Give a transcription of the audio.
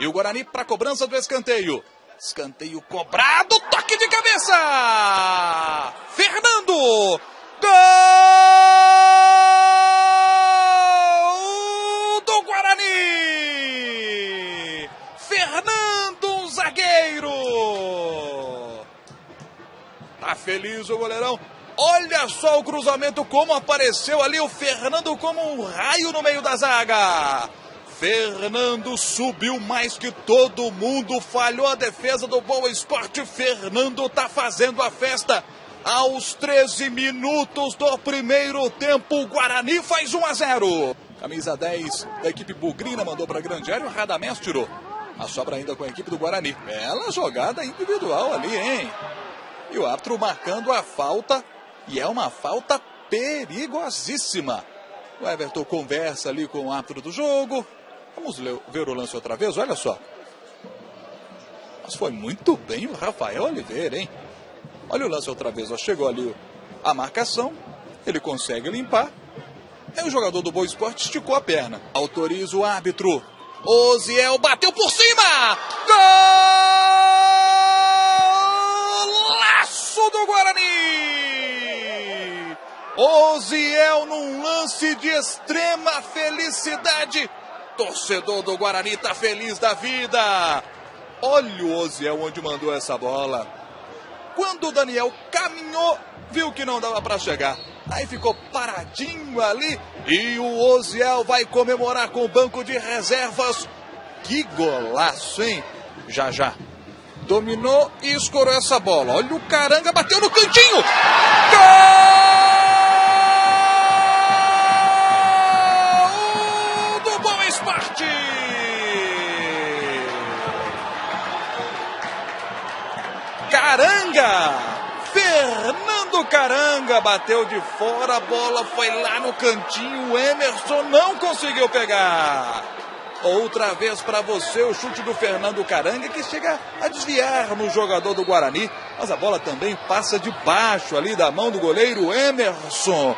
o Guarani para a cobrança do escanteio. Escanteio cobrado, toque de cabeça! Fernando! Gol do Guarani! Fernando, um zagueiro! Tá feliz o goleirão. Olha só o cruzamento, como apareceu ali o Fernando como um raio no meio da zaga. Fernando subiu mais que todo mundo, falhou a defesa do Boa Esporte. Fernando tá fazendo a festa. Aos 13 minutos do primeiro tempo, o Guarani faz 1-0. Camisa 10 da equipe bugrina mandou para a grande área, o Radamés tirou. A sobra ainda com a equipe do Guarani. Bela jogada individual ali, hein? E o árbitro marcando a falta, e é uma falta perigosíssima. O Everton conversa ali com o árbitro do jogo. Vamos ver o lance outra vez, olha só. Mas foi muito bem o Rafael Oliveira, hein? Olha o lance outra vez, ó. Chegou ali a marcação, ele consegue limpar. Aí o jogador do Boa Esporte esticou a perna. Autoriza o árbitro. Osiel bateu por cima! Golaço do Guarani! Osiel num lance de extrema felicidade. Torcedor do Guarani tá feliz da vida. Olha o Osiel onde mandou essa bola. Quando o Daniel caminhou, viu que não dava para chegar. Aí ficou paradinho ali. E o Osiel vai comemorar com o banco de reservas. Que golaço, hein? Já. Dominou e escorou essa bola. Olha o Caranga, bateu no cantinho. Gol! Esporte! Caranga! Fernando Caranga bateu de fora, a bola foi lá no cantinho, o Emerson não conseguiu pegar. Outra vez para você o chute do Fernando Caranga, que chega a desviar no jogador do Guarani, mas a bola também passa debaixo ali da mão do goleiro Emerson.